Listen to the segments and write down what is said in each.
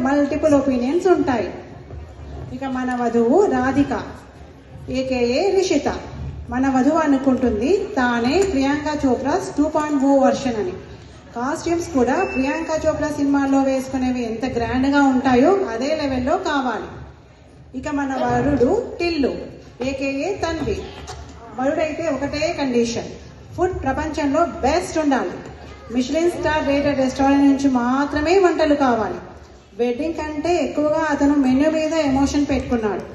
Multiple opinions ఉంటాయి. ఇక మన వధువు రాధిక ఏకేఏ రిషిత. మన వధువు అనుకుంటుంది తానే ప్రియాంక చోప్రాస్ 2.0 వర్షన్ అని. కాస్ట్యూమ్స్ కూడా ప్రియాంక చోప్రా సినిమాల్లో వేసుకునేవి ఎంత గ్రాండ్గా ఉంటాయో అదే లెవెల్లో కావాలి. ఇక మన వరుడు టిల్లు ఏకేఏ తన్వి. వరుడైతే ఒకటే కండిషన్, ఫుడ్ ప్రపంచంలో బెస్ట్ ఉండాలి. మిషలిన్ స్టార్ రేటెడ్ రెస్టారెంట్ నుంచి మాత్రమే వంటలు కావాలి. వెడ్డింగ్ కంటే ఎక్కువగా అతను మెన్యూ మీద ఎమోషన్ పెట్టుకున్నాడు.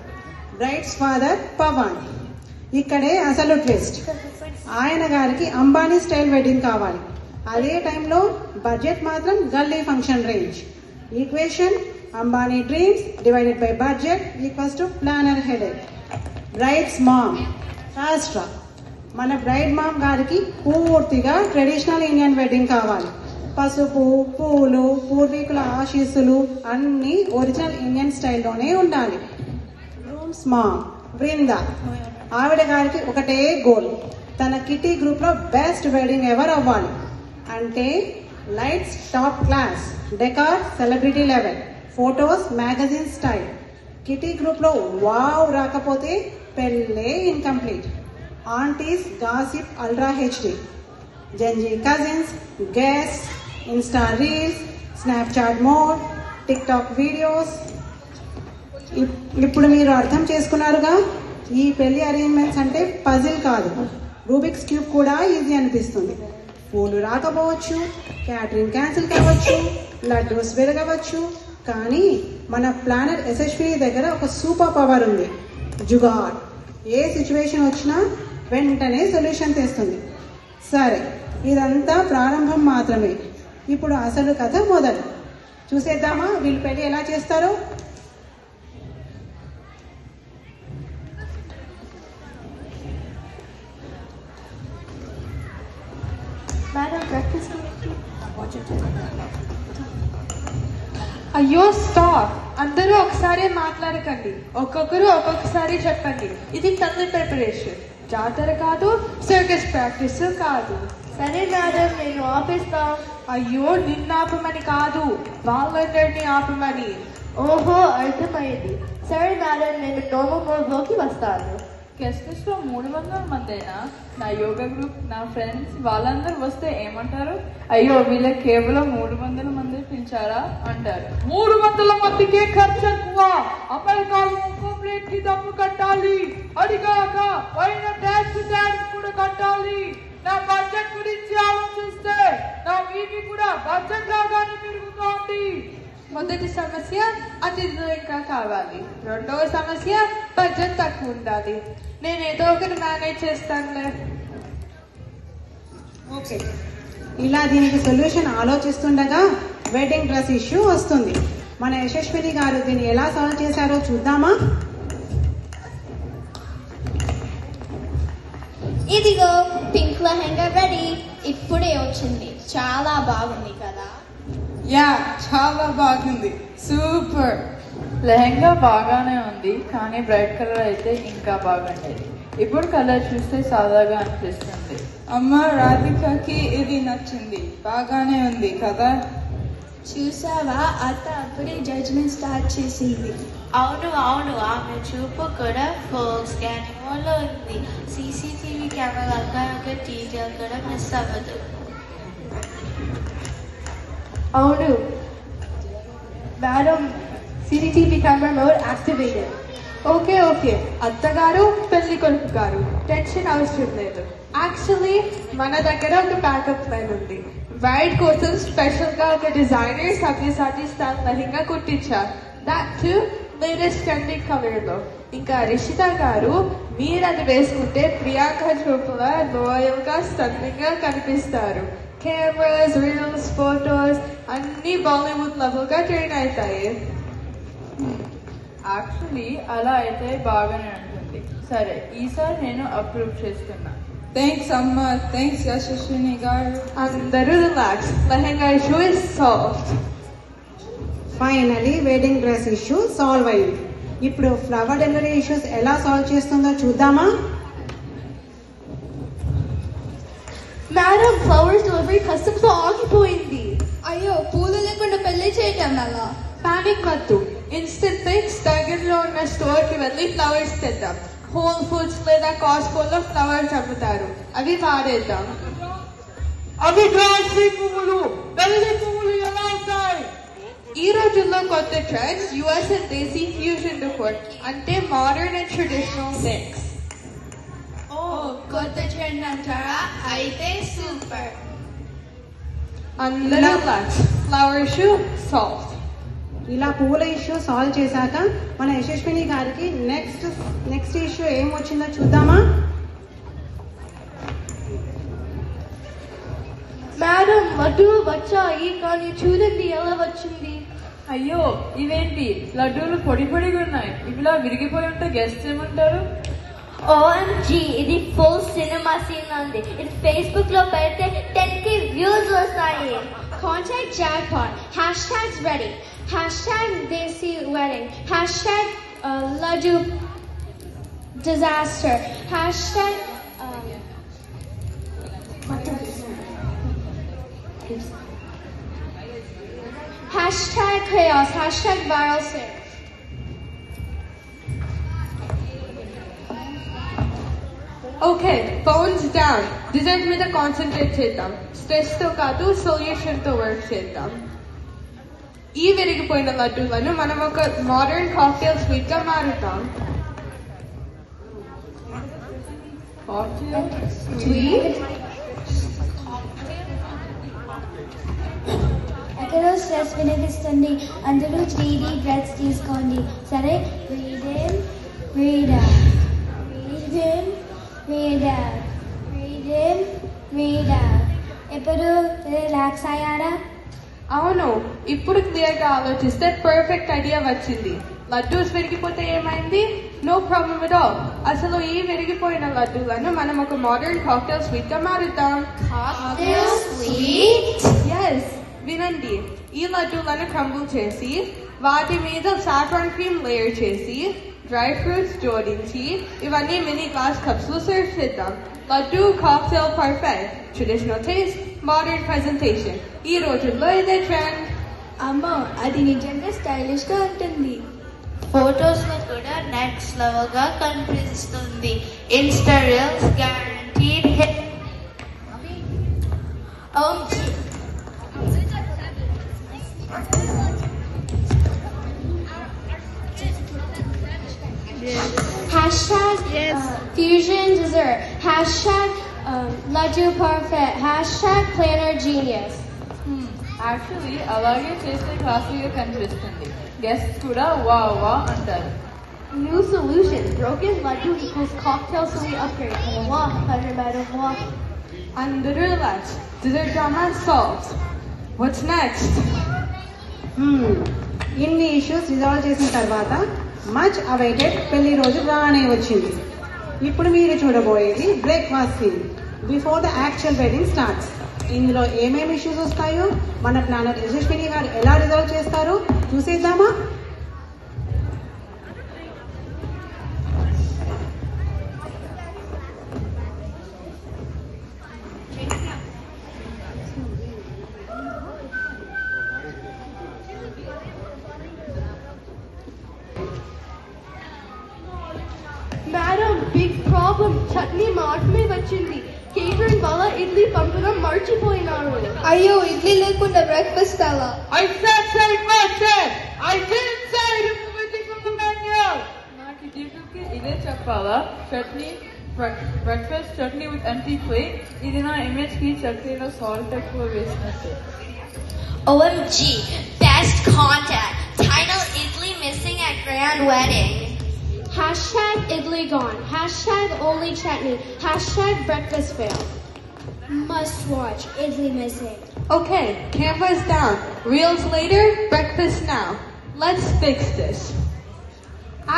Brides father Pavan. ఇక్కడే అసలు ట్విస్ట్, ఆయన గారికి అంబానీ స్టైల్ వెడ్డింగ్ కావాలి. అదే టైంలో బడ్జెట్ మాత్రం గల్లీ function range. Equation Ambani dreams divided by budget equals to planner headache. Brides mom శాస్త్ర. మన బ్రైడ్ మామ్ గారికి పూర్తిగా ట్రెడిషనల్ ఇండియన్ వెడ్డింగ్ కావాలి. పసుపు, పూలు, పూర్వీకుల ఆశీస్సులు అన్నీ ఒరిజినల్ ఇండియన్ స్టైల్లోనే ఉండాలి. రూమ్స్ మామ్ బృంద. ఆవిడ గారికి ఒకటే గోల్, తన కిటీ గ్రూప్లో బెస్ట్ వెడ్డింగ్ ఎవర్ అవ్వాలి. అంటే lights top class, decor celebrity level, photos magazine style. Kitty గ్రూప్లో వావ్ రాకపోతే పెళ్ళే incomplete. Aunties gossip ultra HD, Gen Z cousins, guest, Insta reels, Snapchat mode, TikTok videos. ఇప్పుడు మీరు అర్థం చేసుకున్నారుగా, ఈ పెళ్లి అరేంజ్మెంట్స్ అంటే పజిల్ కాదు, రూబిక్స్ క్యూబ్ కూడా ఈజీ అనిపిస్తుంది. పూలు రాకపోవచ్చు, క్యాటరింగ్ క్యాన్సిల్ కావచ్చు, లడ్డూస్ వెరగవచ్చు, కానీ మన ప్లానర్ యశస్విని దగ్గర ఒక సూపర్ పవర్ ఉంది, జుగాడ్. ఏ సిచ్యువేషన్ వచ్చినా వెంటనే సొల్యూషన్ తెస్తుంది. సరే, ఇదంతా ప్రారంభం మాత్రమే. ఇప్పుడు అసలు కథ మొదలు. చూసేద్దామా వీళ్ళు పెళ్లి ఎలా చేస్తారో? అయ్యో స్టాప్, అందరూ ఒకసారి మాట్లాడకండి, ఒక్కొక్కరు ఒక్కొక్కసారి చెప్పండి. ఇది పెళ్లి ప్రిపరేషన్, జాతర కాదు, సర్కస్ ప్రాక్టీస్ కాదు. సరే మేడం, నేను ఆపిస్తా. అయ్యో నిన్ను ఆపమని కాదు, వాళ్ళందరినీ ఆపమని. ఓహో, అర్థమైంది. సరే మేడం, నేను నార్మల్ మోడ్లోకి వస్తాను. గెస్టెస్ లో 300 మందేనా? నా యోగా గ్రూప్, నా ఫ్రెండ్స్ వాళ్ళందరూ వస్తే ఏమంటారు? అయ్యో వీళ్ళకి కేవలం 300 మంది పిలిచారా అంటారు. 300 మందికే ఖర్చు ఎక్కువ. అమెరికాలో ఒక్కో ప్లేట్ కి డబ్బు కట్టాలి, అడిగాక పైన ట్యాక్స్ కూడా కట్టాలి. నా బడ్జెట్ గురించి ఆలోచిస్తే నా వీపీ కూడా బడ్జెట్ లాగానే పెరుగుతోంది. మొదటి సమస్య అతిథులు ఇంకా కావాలి. రెండవ సమస్య బడ్జెట్ తక్కువ ఉండాలి. నేను ఏదో ఒకటి మేనేజ్ చేస్తానులే. ఓకే, ఇలా దీనికి సొల్యూషన్ ఆలోచిస్తుండగా వెడ్డింగ్ డ్రెస్ ఇష్యూ వస్తుంది. మన యశస్విని గారు దీన్ని ఎలా సాల్వ్ చేశారో చూద్దామా? ఇదిగో పింక్ లెహంగా రెడీ. ఇప్పుడే వచ్చింది, చాలా బాగుంది కదా. యా చాలా బాగుంది, సూపర్. లెహంగా బాగానే ఉంది, కానీ బ్రైట్ కలర్ అయితే ఇంకా బాగుండేది. ఇప్పుడు కలర్ చూస్తే సాదాగా అనిపిస్తుంది. అమ్మ రాధికకి ఇది నచ్చింది, బాగానే ఉంది కదా. చూసావా, అత్త అప్పుడే జడ్జ్మెంట్ స్టార్ట్ చేసింది. అవును అవును, ఆమె చూపు కూడా ఫుల్ స్కానింగ్ మోడ్లో ఉంది. సీసీటీవీ కెమెరా అక్కడ డీటెయిల్ కూడా మిస్ అవ్వదు. అవును madam, CCTV camera mode activated. Okay okay, అత్తగారు పెళ్లి కొడుకు గారు టెన్షన్ అవసరం లేదు. యాక్చువల్లీ మన దగ్గర ఒక బ్యాకప్ ప్లాన్ ఉంది. బ్రైడ్ కోసం స్పెషల్ గా ఒక డిజైనర్ సబ్యసాచి స్టైల్ లెహంగా కుట్టించారు. That to latest trending colour లో. ఇంకా రిషిత గారు మీరు అది వేసుకుంటే ప్రియాంక చోప్రా లోయల్ గా స్టన్నింగ్ గా కనిపిస్తారు. కెమెరాస్, రీల్స్, ఫోటోస్ అన్ని బాలీవుడ్ లెవెల్ గా ట్రైన్ అవుతాయి. యాక్చువల్లీ అలా అయితే బాగానే ఉంటుంది. సరే, ఈసారి నేను అప్రూవ్ చేస్తున్నా. థ్యాంక్స్ అమ్మ, థ్యాంక్స్ యశస్విని గారు. అందరూ relax, lehenga issue is solved. Finally wedding dress issue solve అయింది. ఇప్పుడు ఫ్లవర్ డెలివరీ ఇష్యూస్ ఎలా సాల్వ్ చేస్తుందో చూద్దామా? మేడం, ఫ్లవర్స్ డెలివరీ కస్టమ్స్ తో ఆగిపోయింది. అయ్యో, పూలు లేకుండా పెళ్లి చేయటం ఎలా? పానిక్ వద్దు. ఇన్స్టెంట్ ఫిక్స్ దగ్గరలో ఉన్న స్టోర్ కి వెళ్ళి ఫ్లవర్స్ తెద్దాం. హోల్ ఫుడ్స్ లేదా కాస్కోలో ఫ్లవర్స్ అమ్ముతారు, అవి వాడేద్దాం. అవి గ్రాసీ పువ్వులు, పెళ్లి పువ్వులు ఎలా ఉంటాయి? ఈ రోజుల్లో కొత్త trend US and desi fusion decor, అంటే మోడర్న్ అండ్ ట్రెడిషనల్ మిక్స్. ఓ కొత్త ట్రెండ్ అంటారా? అయితే సూపర్. అందరూ ఫ్లవర్ షూ సాల్వ్. ఇలా పువ్వుల ఇష్యూ సాల్వ్ చేశాక మన యశస్విని గారికి నెక్స్ట్ ఇష్యూ ఏం వచ్చిందో చూద్దామా? మేడం లడ్డూలు వచ్చాయి, కానీ చూడండి ఎలా వచ్చింది. అయ్యో ఇవేంటి లడ్డూలు పొడి పొడిగా ఉన్నాయి, ఇవిలా విరిగిపోయి ఉంటే గెస్ట్ ఏమంటారు? OMG, ఇది ఫుల్ సినిమా సీన్ ఉంది. ఇది ఫేస్బుక్ లో పెడితే 10K వ్యూస్ వస్తాయి. Contact jackpot, hashtags ready, hashtag desi wedding, hashtag laddu disaster, hashtag hashtag chaos, hashtag viral sale. Okay, phones down. Design మీద కాన్సన్ట్రేట్ చేద్దాం. Stress తో కాదు, సొల్యూషన్ తో వర్క్ చేద్దాం. ఈ విరిగిపోయిన లడ్డూలను మనం ఒక మోడర్న్ కాక్టైల్ స్వీట్ గా మారుతాం. ఎక్కడో స్ట్రెస్ వినిపిస్తుంది, అందరూ 3D బ్రెత్స్ తీసుకోండి. సరే, breathe in, breathe out, breathe in, breathe out, breathe in, breathe out. ఎప్పుడు రిలాక్స్ అయ్యారా? అవును, ఇప్పుడు క్లియర్ గా ఆలోచిస్తే పర్ఫెక్ట్ ఐడియా వచ్చింది. లడ్డూస్ విరిగిపోతే ఏమైంది? No problem at all. అసలు ఈ విరిగిపోయిన లడ్డూలను మనం ఒక మోడర్న్ కాక్టైల్ స్వీట్ గా మారుతాం. ఎస్, వినండి. ఈ లడ్డూలను క్రంబుల్ చేసి వాటి మీద సాఫ్రాన్ క్రీమ్ లేయర్ చేసి డ్రై ఫ్రూట్స్ జోడించి ఇవన్నీ మినీ గ్లాస్ కప్స్ లో సర్వ్ చేద్దాం. Laddoo cocktail perfect. Traditional taste, modern presentation. ఈ రోజుల్లో ఇదే ట్రెండ్. అమ్మో, అది నిజంగా స్టైలిష్ గా ఉంటుంది. ఫొటోస్ లో కూడా నెక్స్ట్ లెవెల్ గా కనిపిస్తుంది. Insta reels guaranteed hit. Hashtag fusion dessert, hashtag laddu parfait, hashtag planner genius. Actually అలాగే చేస్తే క్లాసీగా కనిపిస్తుంది, గెస్ట్ కూడా వా వా అంటారు. New solution, broken laddu equals cocktail suite upgrade. Wah, 100 meter wah. అందరూ relax. Dessert drama solve. What's next? ఇన్ని ఇష్యూస్ రిజాల్వ్ చేసిన తర్వాత మచ్ అవైటెడ్ పెళ్లి రోజు రానే వచ్చింది. ఇప్పుడు మీరు చూడబోయేది breakfast scene before the actual wedding starts. ఇందులో ఏమేమి ఇష్యూస్ వస్తాయో మన ప్లానర్ యశస్విని గారు ఎలా రిజాల్వ్ చేస్తారో చూసేద్దామా? Madam, big problem. చట్నీ మాత్రమే వచ్చింది. కేటరింగ్ వల్ల ఇడ్లీ పంపడం మర్చిపోయినారు. అయ్యో, ఇడ్లీ లేకుండా బ్రేక్ఫాస్ట్ అలా. I said say breakfast. I didn't say remove it from the menu. నాకు యూట్యూబ్కి ఇదే చెప్పాలా? Chutney, breakfast chutney with empty plate. ఇది నా ఇమేజ్కి చట్నీలో సాల్ట్ ఎక్కువ వేసినట్టు. OMG, best content. Title Idli missing at grand wedding. Hashtag idli gone. Hashtag only chutney. Hashtag breakfast fail. Must watch idli missing. Okay, cameras down. Reels later, breakfast now. Let's fix this.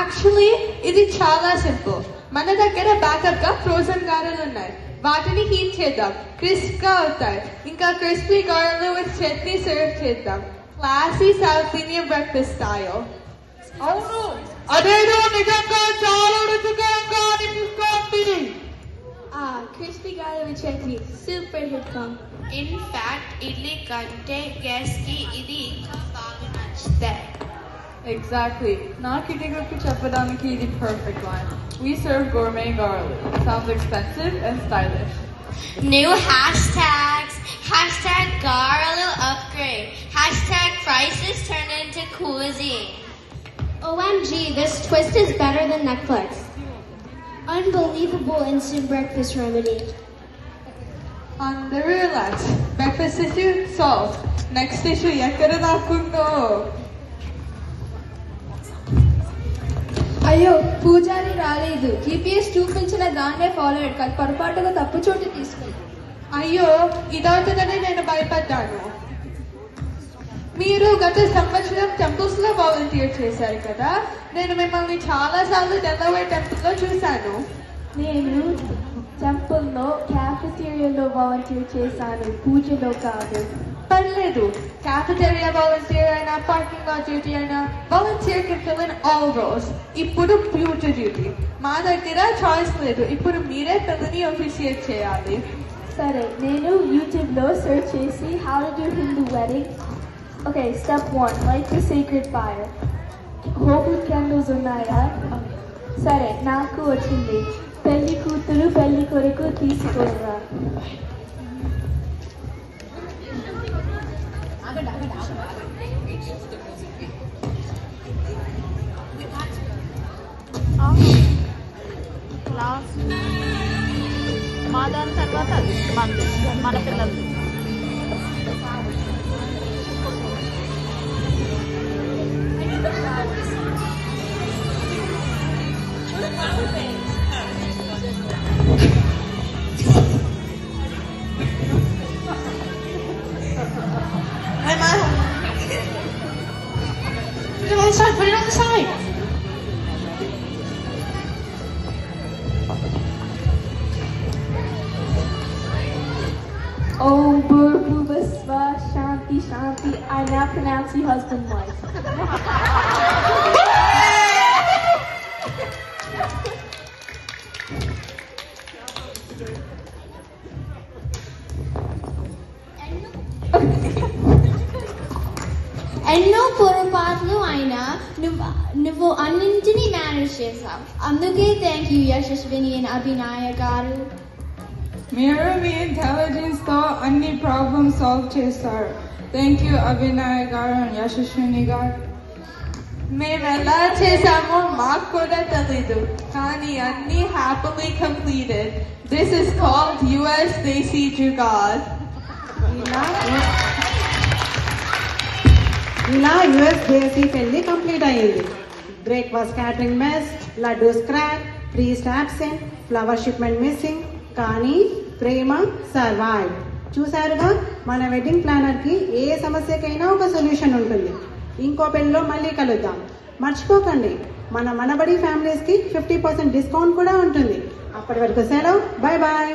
Actually, ఇది చాలా simple. మన దగ్గర backup గా frozen గారెలు ఉన్నాయి. వాటిని heat చేద్దాం, crisp గా అవుతాయి. ఇంకా క్రిస్పీ గారెలు విత్ చట్నీ సర్వ్ చేద్దాం. Classy south Indian breakfast style. అవును, అదేదో నిజంగా చాలా రుచికరంగా అనిపిస్తోంది. Crispy garlic with chutney. Super hit song. In fact idli కంటే గెస్ట్ కి ఇది ఇంకా బాగా నచ్చుతాయి. Exactly. నా కిటికీకి చెప్పడానికి ఇది perfect line. We serve gourmet garlic. Sounds expensive and stylish. New hashtags. Hashtag Garlic upgrade. Hashtag prices turned into cuisine. OMG, this twist is better than Netflix. Unbelievable instant breakfast remedy. అందరూ relax. Breakfast issue solve. Next issue ఎక్కడ దాక్కుందో. అయ్యో పూజారి రాలేదు. GPS చూపించిన దాన్నే follow అయ్యాడు. పొరపాటుగా తప్పు చోటు తీసుకుంది. అయ్యో ఇదవుతుందని నేను భయపడ్డాను. మీరు గత సంవత్సరం టెంపుల్స్ లో వాలంటీర్ చేశారు కదా. నేను మిమ్మల్ని చాలా సార్లు డెలవేర్ టెంపుల్ లో చూశాను. నేను టెంపుల్లో క్యాఫెటేరియాలో వాలంటీర్ చేశాను, పూజలో కాదు. పర్లేదు, క్యాఫెటేరియా వాలంటీర్ అయినా పార్కింగ్ లాట్ డ్యూటీ అయినా volunteer can fill in all roles. ఇప్పుడు ఫ్యూచర్ డ్యూటీ మా దగ్గర చాయిస్ లేదు. ఇప్పుడు మీరే పిల్లని ఆఫీషియేట్ చేయాలి. సరే, నేను యూట్యూబ్లో సెర్చ్ చేసి how to do Hindu wedding. Okay, step 1 light the secret fire. Home candles ఉన్నాయా? సరే, నాకు వచ్చింది. పెళ్లి కూతురు పెళ్లి కొరకు తీసుకోరా. మా దాని తర్వాత అది మన పిల్లలు. Put it on the side. Oh, Burbuba Sva Shanti Shanti. I now pronounce you husband wife. ఎన్నో పొరపాట్లు అయినా నువ్వు అన్నింటినీ మేనేజ్ చేసావు. అందుకే థ్యాంక్ యూ యశస్విని అండ్ అభినయ గారు. మీరు మీ ఇంటెలిజెన్స్ తో అన్ని ప్రాబ్లమ్స్ సాల్వ్ చేస్తారు. థ్యాంక్ యూ అభినయ్ గారు అండ్ యశస్విని గారు. మేము ఎలా చేసామో మాకు కూడా తెలీదు, కానీ అన్ని happily completed. This is called US desi jugaad. ఇలా US దేశీ పెళ్లి కంప్లీట్ అయ్యింది. Breakfast catering mess, laddoo scrap, priest absent, flower shipment missing, కానీ ప్రేమ సర్వైవ్. చూసారుగా, మన వెడ్డింగ్ ప్లానర్ కి ఏ సమస్యకైనా ఒక సొల్యూషన్ ఉంటుంది. ఇంకో పెళ్లిలో మళ్ళీ కలుద్దాం. మర్చిపోకండి, మన మనబడి ఫ్యామిలీస్ కి 50% డిస్కౌంట్ కూడా ఉంటుంది. అప్పటి వరకు సెలవు. Bye bye.